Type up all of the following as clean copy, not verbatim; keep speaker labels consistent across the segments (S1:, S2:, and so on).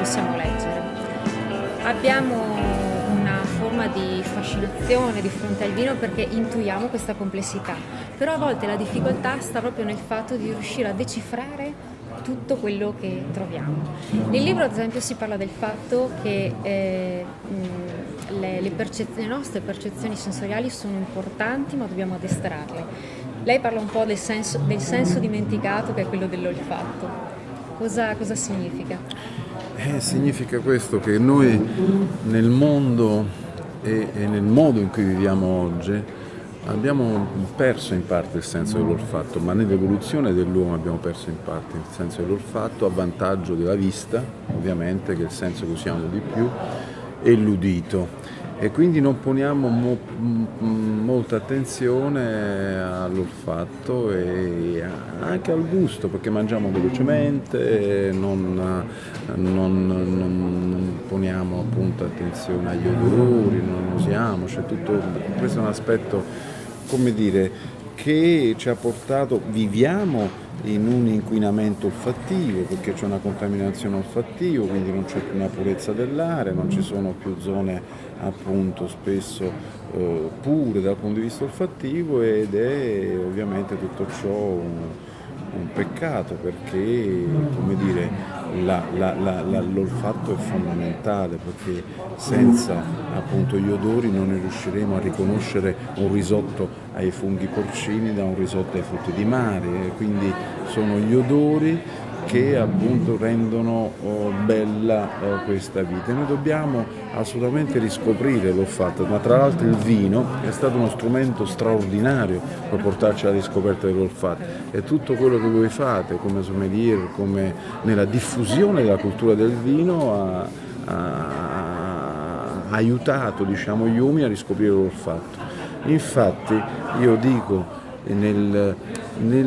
S1: possiamo leggere. Abbiamo una forma di fascinazione di fronte al vino perché intuiamo questa complessità, però a volte la difficoltà sta proprio nel fatto di riuscire a decifrare tutto quello che troviamo. Nel libro, ad esempio, si parla del fatto che le nostre percezioni sensoriali sono importanti, ma dobbiamo addestrarle. Lei parla un po' del senso dimenticato, che è quello dell'olfatto. Cosa significa?
S2: Significa questo, che noi nel mondo e nel modo in cui viviamo oggi abbiamo perso in parte il senso dell'olfatto, ma nell'evoluzione dell'uomo abbiamo perso in parte il senso dell'olfatto a vantaggio della vista, ovviamente, che è il senso che usiamo di più, e l'udito. E quindi non poniamo molta attenzione all'olfatto e anche al gusto, perché mangiamo velocemente, non poniamo appunto attenzione agli odori, non usiamo, cioè tutto questo è un aspetto, come dire, che ci ha portato, viviamo in un inquinamento olfattivo, perché c'è una contaminazione olfattiva, quindi non c'è più una purezza dell'aria, non ci sono più zone appunto spesso pure dal punto di vista olfattivo, ed è ovviamente tutto ciò un peccato, perché, come dire, l'olfatto è fondamentale, perché senza appunto gli odori non riusciremo a riconoscere un risotto ai funghi porcini da un risotto ai frutti di mare, e quindi sono gli odori che appunto rendono bella questa vita. E noi dobbiamo assolutamente riscoprire l'olfatto, ma tra l'altro il vino è stato uno strumento straordinario per portarci alla riscoperta dell'olfatto, e tutto quello che voi fate come sommelier, come nella diffusione della cultura del vino ha aiutato, diciamo, gli uomini a riscoprire l'olfatto. Infatti io dico nel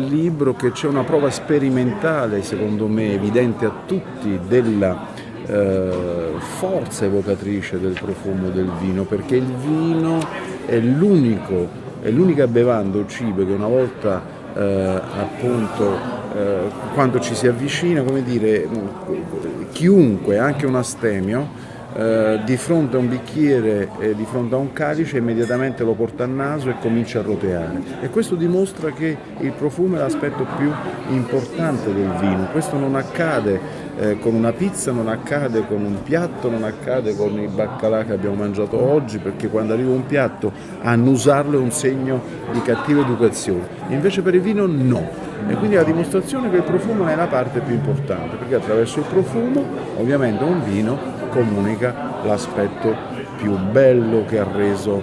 S2: libro che c'è una prova sperimentale, secondo me evidente a tutti, della forza evocatrice del profumo del vino, perché il vino è l'unica bevanda o cibo che una volta appunto quando ci si avvicina, come dire, chiunque, anche un astemio, di fronte a un bicchiere, di fronte a un calice, immediatamente lo porta al naso e comincia a roteare. E questo dimostra che il profumo è l'aspetto più importante del vino. Questo non accade con una pizza, non accade con un piatto, non accade con il baccalà che abbiamo mangiato oggi, perché quando arriva un piatto annusarlo è un segno di cattiva educazione. Invece per il vino no. E quindi la dimostrazione che il profumo è la parte più importante, perché attraverso il profumo ovviamente un vino comunica l'aspetto più bello che ha reso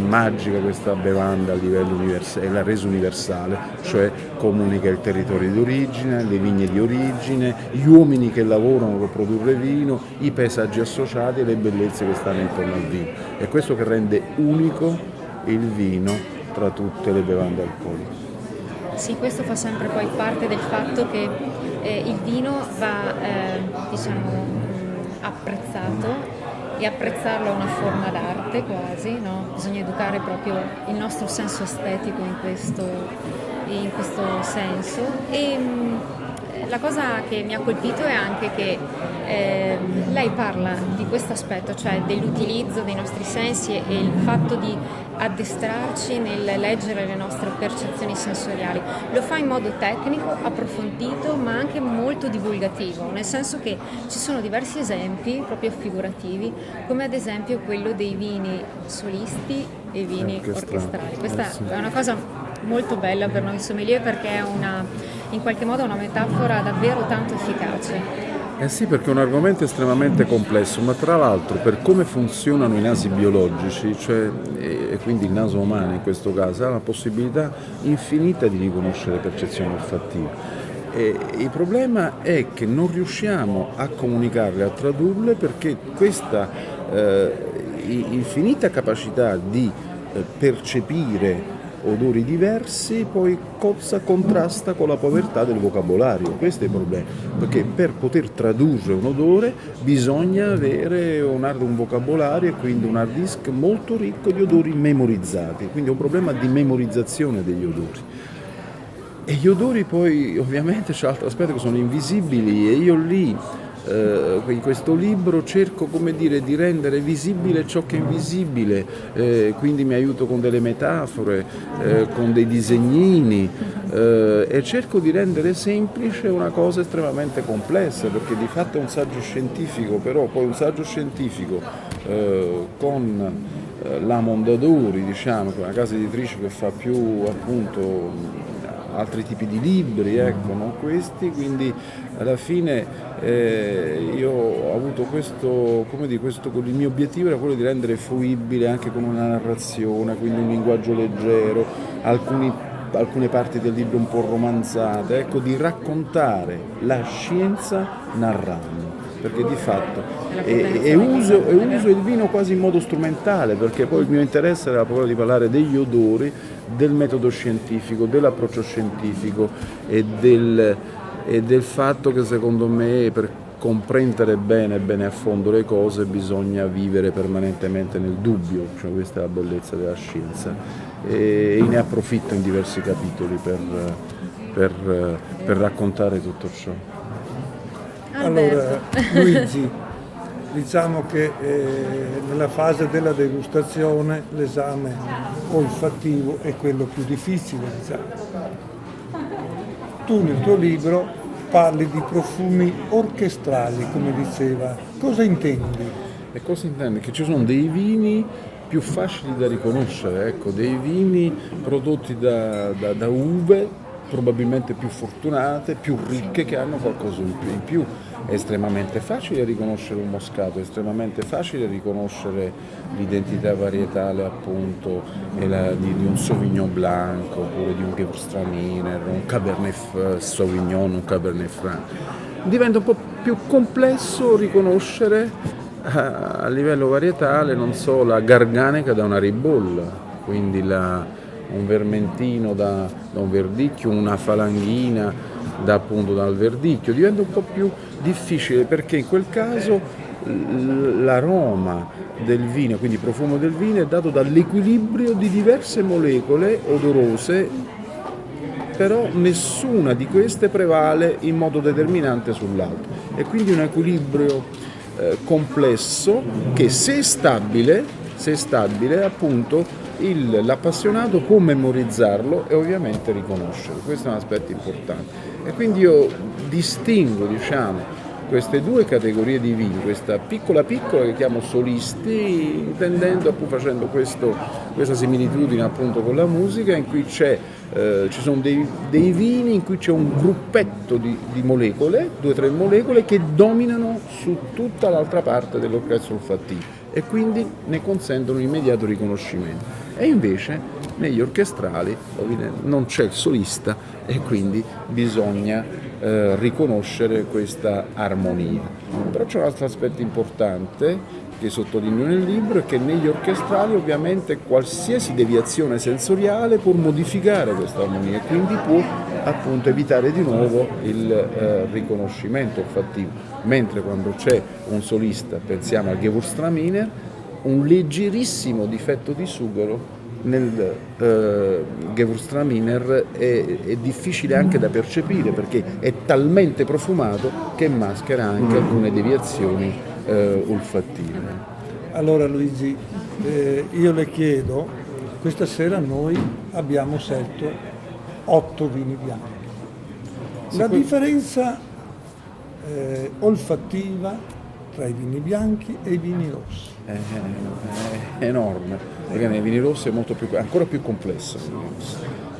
S2: magica questa bevanda a livello universale, l'ha reso universale, cioè comunica il territorio di origine, le vigne di origine, gli uomini che lavorano per produrre vino, i paesaggi associati e le bellezze che stanno intorno al vino. È questo che rende unico il vino tra tutte le bevande alcoliche.
S1: Sì, questo fa sempre poi parte del fatto che il vino va apprezzato, e apprezzarlo è una forma d'arte quasi, no? Bisogna educare proprio il nostro senso estetico in questo senso. E la cosa che mi ha colpito è anche che lei parla di questo aspetto, cioè dell'utilizzo dei nostri sensi e il fatto di addestrarci nel leggere le nostre percezioni sensoriali. Lo fa in modo tecnico, approfondito, ma anche molto divulgativo, nel senso che ci sono diversi esempi proprio figurativi, come ad esempio quello dei vini solisti e vini orchestrali. Questa è una cosa molto bella per noi sommelier, perché è in qualche modo una metafora davvero tanto efficace.
S2: Eh sì, perché è un argomento estremamente complesso, ma tra l'altro per come funzionano i nasi biologici, cioè, e quindi il naso umano in questo caso, ha la possibilità infinita di riconoscere percezioni olfattive. E il problema è che non riusciamo a comunicarle, a tradurle, perché questa infinita capacità di percepire odori diversi poi contrasta con la povertà del vocabolario. Questo è il problema, perché per poter tradurre un odore bisogna avere un vocabolario e quindi un hard disk molto ricco di odori memorizzati, quindi è un problema di memorizzazione degli odori. E gli odori poi ovviamente c'è altro aspetto, che sono invisibili, e io lì in questo libro cerco, come dire, di rendere visibile ciò che è invisibile, quindi mi aiuto con delle metafore, con dei disegnini, e cerco di rendere semplice una cosa estremamente complessa, perché di fatto è un saggio scientifico, però poi un saggio scientifico con la Mondadori, diciamo, che è una casa editrice che fa più appunto altri tipi di libri, ecco, non questi, quindi alla fine io ho avuto questo, come dire, il mio obiettivo era quello di rendere fruibile anche con una narrazione, quindi un linguaggio leggero, alcune parti del libro un po' romanzate, ecco, di raccontare la scienza narrando, perché di fatto uso il vino quasi in modo strumentale, perché poi il mio interesse era proprio di parlare degli odori, del metodo scientifico, dell'approccio scientifico e del fatto che secondo me per comprendere bene a fondo le cose bisogna vivere permanentemente nel dubbio, cioè questa è la bellezza della scienza, e ne approfitto in diversi capitoli per raccontare tutto ciò.
S3: Allora, Luigi, diciamo che nella fase della degustazione l'esame olfattivo è quello più difficile, diciamo. Tu nel tuo libro parli di profumi orchestrali, come diceva. Cosa intendi?
S2: E cosa intendi? Che ci sono dei vini più facili da riconoscere, ecco, dei vini prodotti da uve probabilmente più fortunate, più ricche, che hanno qualcosa in più. È estremamente facile riconoscere un moscato, è estremamente facile riconoscere l'identità varietale appunto di un Sauvignon Blanc oppure di un Gewürztraminer, un Cabernet Sauvignon, un Cabernet Franc. Diventa un po' più complesso riconoscere a livello varietale, non so, la Garganica da una Ribolla, quindi un Vermentino da un Verdicchio, una Falanghina dal Verdicchio. Diventa un po' più difficile, perché in quel caso l'aroma del vino, quindi il profumo del vino, è dato dall'equilibrio di diverse molecole odorose, però nessuna di queste prevale in modo determinante sull'altra. E quindi un equilibrio complesso che, se stabile appunto, l'appassionato può memorizzarlo e ovviamente riconoscerlo. Questo è un aspetto importante. E quindi io distingo, diciamo, queste due categorie di vini, questa piccola che chiamo solisti, intendendo appunto, facendo questa similitudine appunto con la musica, in cui ci sono dei vini in cui c'è un gruppetto di molecole, 2 o 3 molecole che dominano su tutta l'altra parte dell'orchestra olfattivo e quindi ne consentono un immediato riconoscimento. E invece negli orchestrali non c'è il solista e quindi bisogna riconoscere questa armonia. Però c'è un altro aspetto importante che sottolineo nel libro, è che negli orchestrali ovviamente qualsiasi deviazione sensoriale può modificare questa armonia e quindi può appunto evitare di nuovo il riconoscimento olfattivo, mentre quando c'è un solista, pensiamo al Gewürztraminer, un leggerissimo difetto di sughero nel Gewürztraminer è difficile anche da percepire, perché è talmente profumato che maschera anche alcune deviazioni olfattive.
S3: Allora Luigi, io le chiedo, questa sera noi abbiamo scelto 8 vini bianchi. La differenza olfattiva tra i vini bianchi e i vini rossi
S2: è enorme, perché nei vini rossi è ancora più complesso.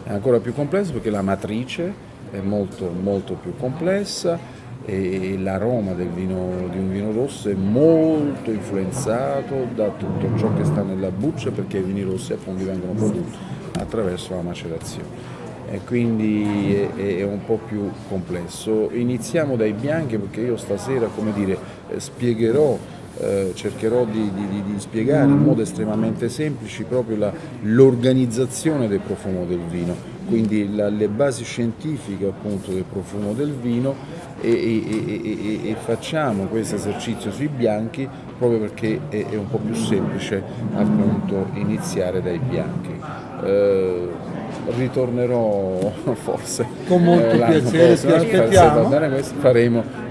S2: È ancora più complesso perché la matrice è molto molto più complessa e l'aroma di un vino rosso è molto influenzato da tutto ciò che sta nella buccia, perché i vini rossi appunto vengono prodotti attraverso la macerazione e quindi è un po' più complesso. Iniziamo dai bianchi, perché io stasera, come dire, cercherò di spiegare in modo estremamente semplice proprio l'organizzazione del profumo del vino, quindi le basi scientifiche appunto del profumo del vino e facciamo questo esercizio sui bianchi proprio perché è un po' più semplice appunto iniziare dai bianchi. ritornerò forse
S3: Con molto
S2: l'anno
S3: piacere,
S2: prossimo,
S3: ti aspettiamo.
S2: se va bene questo,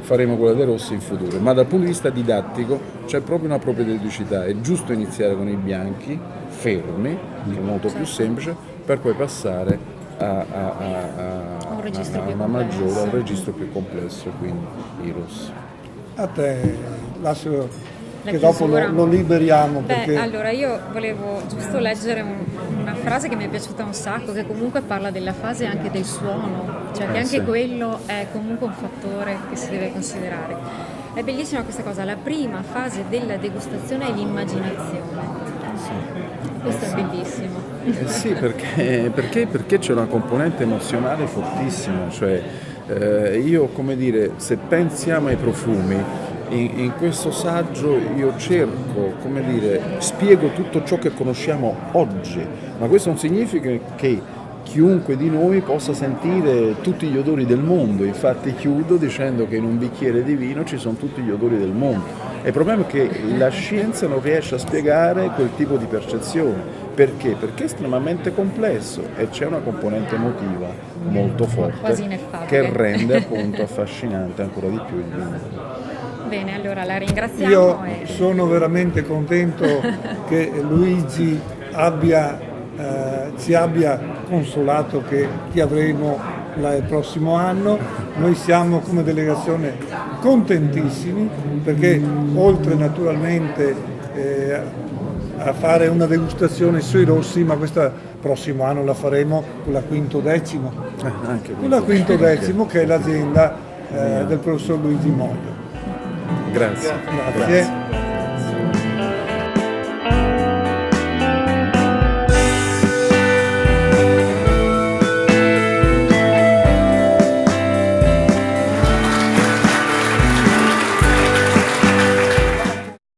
S2: faremo quella dei rossi in futuro, ma dal punto di vista didattico c'è proprio una propedeuticità, è giusto iniziare con i bianchi fermi, che è molto più semplice, per poi passare a
S1: Un registro più
S2: una
S1: complesso.
S2: maggiore, a un registro più complesso, quindi i rossi.
S3: A te lascio
S1: La
S3: che dopo
S1: chiusura.
S3: lo liberiamo perché
S1: Beh, allora io volevo giusto leggere una frase che mi è piaciuta un sacco, che comunque parla della fase anche del suono, cioè che anche
S2: sì.
S1: quello è comunque un fattore che si deve considerare. È bellissima questa cosa, la prima fase della degustazione è l'immaginazione. Questo è bellissimo.
S2: Sì, perché c'è una componente emozionale fortissima, cioè io, come dire, se pensiamo ai profumi, in questo saggio io cerco, come dire, spiego tutto ciò che conosciamo oggi, ma questo non significa che chiunque di noi possa sentire tutti gli odori del mondo, infatti chiudo dicendo che in un bicchiere di vino ci sono tutti gli odori del mondo. E il problema è che la scienza non riesce a spiegare quel tipo di percezione. Perché? Perché è estremamente complesso e c'è una componente emotiva molto
S1: Quasi
S2: forte
S1: ineffabile.
S2: che rende appunto affascinante ancora di più il vino.
S1: Bene, allora la ringraziamo.
S3: io
S1: e...
S3: sono veramente contento che Luigi ci abbia consolato che ti avremo il prossimo anno. Noi siamo come delegazione contentissimi perché oltre naturalmente a fare una degustazione sui rossi, ma questo prossimo anno la faremo con la Quinto Decimo,
S2: Anche
S3: con la Quinto Decimo che è l'azienda del professor Luigi Moglio.
S2: Grazie.
S3: Grazie.